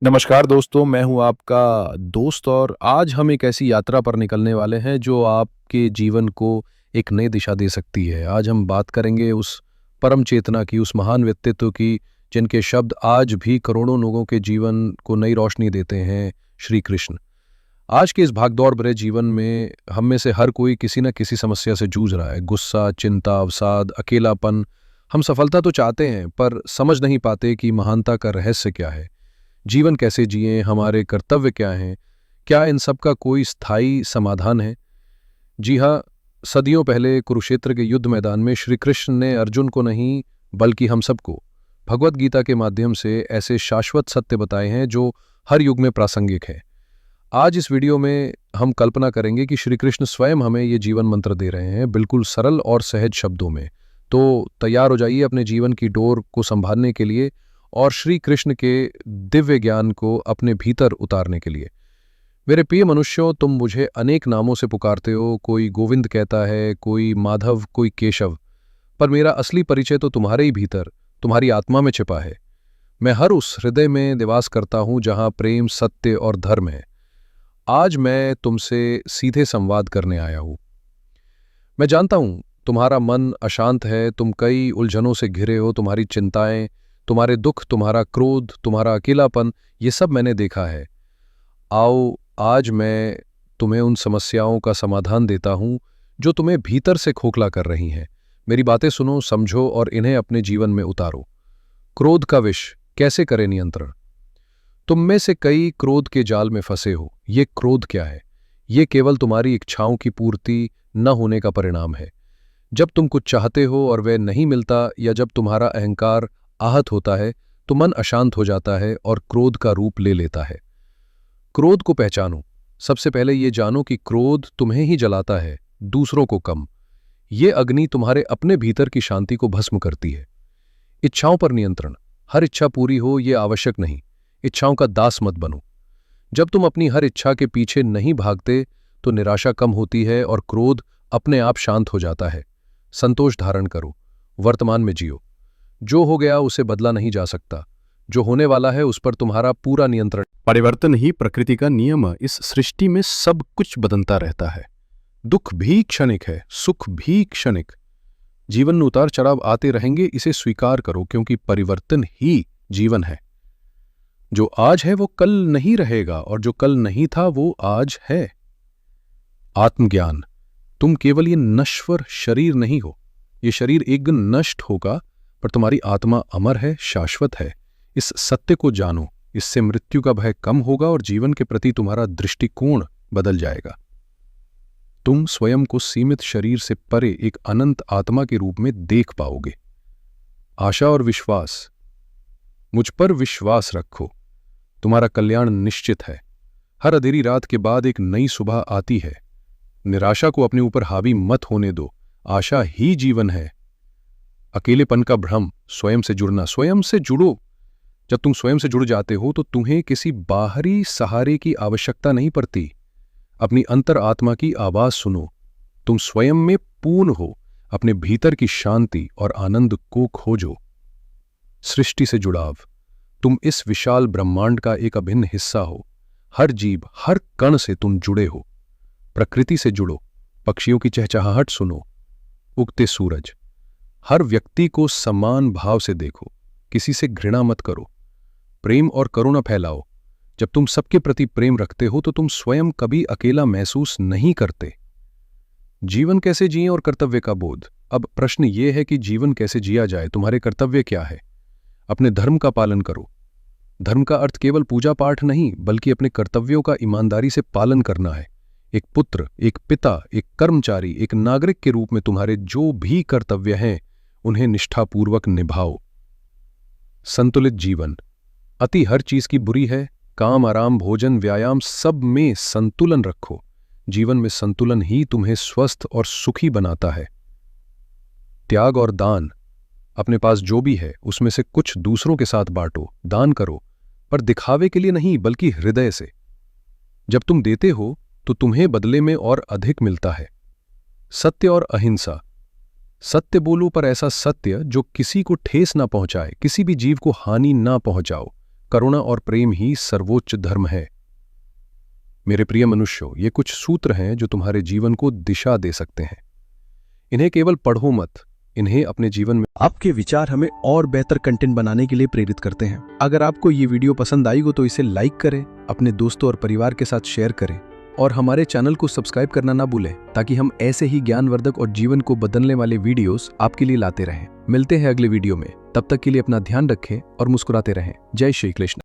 नमस्कार दोस्तों, मैं हूं आपका दोस्त और आज हम एक ऐसी यात्रा पर निकलने वाले हैं जो आपके जीवन को एक नई दिशा दे सकती है। आज हम बात करेंगे उस परम चेतना की, उस महान व्यक्तित्व की जिनके शब्द आज भी करोड़ों लोगों के जीवन को नई रोशनी देते हैं, श्री कृष्ण। आज के इस भागदौड़ भरे जीवन में हम में से हर कोई किसी न किसी समस्या से जूझ रहा है। गुस्सा, चिंता, अवसाद, अकेलापन। हम सफलता तो चाहते हैं पर समझ नहीं पाते कि महानता का रहस्य क्या है। जीवन कैसे जिएं, हमारे कर्तव्य क्या हैं, क्या इन सब का कोई स्थायी समाधान है? जी हाँ, सदियों पहले कुरुक्षेत्र के युद्ध मैदान में श्री कृष्ण ने अर्जुन को नहीं बल्कि हम सबको भगवत गीता के माध्यम से ऐसे शाश्वत सत्य बताए हैं जो हर युग में प्रासंगिक है। आज इस वीडियो में हम कल्पना करेंगे कि श्री कृष्ण स्वयं हमें ये जीवन मंत्र दे रहे हैं, बिल्कुल सरल और सहज शब्दों में। तो तैयार हो जाइए अपने जीवन की डोर को संभालने के लिए और श्री कृष्ण के दिव्य ज्ञान को अपने भीतर उतारने के लिए। मेरे प्रिय मनुष्यों, तुम मुझे अनेक नामों से पुकारते हो। कोई गोविंद कहता है, कोई माधव, कोई केशव, पर मेरा असली परिचय तो तुम्हारे ही भीतर, तुम्हारी आत्मा में छिपा है। मैं हर उस हृदय में निवास करता हूं जहां प्रेम, सत्य और धर्म है। आज मैं तुमसे सीधे संवाद करने आया हूं। मैं जानता हूं तुम्हारा मन अशांत है, तुम कई उलझनों से घिरे हो। तुम्हारी चिंताएं, तुम्हारे दुख, तुम्हारा क्रोध, तुम्हारा अकेलापन, ये सब मैंने देखा है। आओ, आज मैं तुम्हें उन समस्याओं का समाधान देता हूं जो तुम्हें भीतर से खोखला कर रही हैं। मेरी बातें सुनो, समझो और इन्हें अपने जीवन में उतारो। क्रोध का विष कैसे करें नियंत्रण? तुम में से कई क्रोध के जाल में फंसे हो। ये क्रोध क्या है? ये केवल तुम्हारी इच्छाओं की पूर्ति न होने का परिणाम है। जब तुम कुछ चाहते हो और वह नहीं मिलता, या जब तुम्हारा अहंकार आहत होता है, तो मन अशांत हो जाता है और क्रोध का रूप ले लेता है। क्रोध को पहचानो। सबसे पहले ये जानो कि क्रोध तुम्हें ही जलाता है, दूसरों को कम। ये अग्नि तुम्हारे अपने भीतर की शांति को भस्म करती है। इच्छाओं पर नियंत्रण। हर इच्छा पूरी हो ये आवश्यक नहीं। इच्छाओं का दास मत बनो। जब तुम अपनी हर इच्छा के पीछे नहीं भागते तो निराशा कम होती है और क्रोध अपने आप शांत हो जाता है। संतोष धारण करो। वर्तमान में जियो। जो हो गया उसे बदला नहीं जा सकता। जो होने वाला है उस पर तुम्हारा पूरा नियंत्रण। परिवर्तन ही प्रकृति का नियम है। इस सृष्टि में सब कुछ बदलता रहता है। दुख भी क्षणिक है, सुख भी क्षणिक। जीवन में उतार चढ़ाव आते रहेंगे, इसे स्वीकार करो, क्योंकि परिवर्तन ही जीवन है। जो आज है वो कल नहीं रहेगा और जो कल नहीं था वो आज है। आत्मज्ञान। तुम केवल ये नश्वर शरीर नहीं हो। ये शरीर एक दिन नष्ट होगा, पर तुम्हारी आत्मा अमर है, शाश्वत है। इस सत्य को जानो। इससे मृत्यु का भय कम होगा और जीवन के प्रति तुम्हारा दृष्टिकोण बदल जाएगा। तुम स्वयं को सीमित शरीर से परे एक अनंत आत्मा के रूप में देख पाओगे। आशा और विश्वास। मुझ पर विश्वास रखो। तुम्हारा कल्याण निश्चित है। हर अंधेरी रात के बाद एक नई सुबह आती है। निराशा को अपने ऊपर हावी मत होने दो। आशा ही जीवन है। अकेलेपन का भ्रम। स्वयं से जुड़ना। स्वयं से जुड़ो। जब तुम स्वयं से जुड़ जाते हो तो तुम्हें किसी बाहरी सहारे की आवश्यकता नहीं पड़ती। अपनी अंतर आत्मा की आवाज सुनो। तुम स्वयं में पूर्ण हो। अपने भीतर की शांति और आनंद को खोजो। सृष्टि से जुड़ाव। तुम इस विशाल ब्रह्मांड का एक अभिन्न हिस्सा हो। हर जीव, हर कण से तुम जुड़े हो। प्रकृति से जुड़ो। पक्षियों की चहचहाहट सुनो। उगते सूरज। हर व्यक्ति को समान भाव से देखो। किसी से घृणा मत करो। प्रेम और करुणा फैलाओ। जब तुम सबके प्रति प्रेम रखते हो तो तुम स्वयं कभी अकेला महसूस नहीं करते। जीवन कैसे जिएं और कर्तव्य का बोध। अब प्रश्न ये है कि जीवन कैसे जिया जाए, तुम्हारे कर्तव्य क्या है? अपने धर्म का पालन करो। धर्म का अर्थ केवल पूजा पाठ नहीं, बल्कि अपने कर्तव्यों का ईमानदारी से पालन करना है। एक पुत्र, एक पिता, एक कर्मचारी, एक नागरिक के रूप में तुम्हारे जो भी कर्तव्य हैं उन्हें निष्ठापूर्वक निभाओ। संतुलित जीवन। अति हर चीज की बुरी है। काम, आराम, भोजन, व्यायाम, सब में संतुलन रखो। जीवन में संतुलन ही तुम्हें स्वस्थ और सुखी बनाता है। त्याग और दान। अपने पास जो भी है उसमें से कुछ दूसरों के साथ बांटो। दान करो, पर दिखावे के लिए नहीं, बल्कि हृदय से। जब तुम देते हो तो तुम्हें बदले में और अधिक मिलता है। सत्य और अहिंसा। सत्य बोलो, पर ऐसा सत्य जो किसी को ठेस ना पहुंचाए। किसी भी जीव को हानि ना पहुंचाओ। करुणा और प्रेम ही सर्वोच्च धर्म है। मेरे प्रिय मनुष्यों, ये कुछ सूत्र हैं जो तुम्हारे जीवन को दिशा दे सकते हैं। इन्हें केवल पढ़ो मत, इन्हें अपने जीवन में। आपके विचार हमें और बेहतर कंटेंट बनाने के लिए प्रेरित करते हैं। अगर आपको ये वीडियो पसंद आई हो तो इसे लाइक करें, अपने दोस्तों और परिवार के साथ शेयर करें और हमारे चैनल को सब्सक्राइब करना ना भूलें, ताकि हम ऐसे ही ज्ञानवर्धक और जीवन को बदलने वाले वीडियोस आपके लिए लाते रहें। मिलते हैं अगले वीडियो में, तब तक के लिए अपना ध्यान रखें और मुस्कुराते रहें। जय श्री कृष्ण।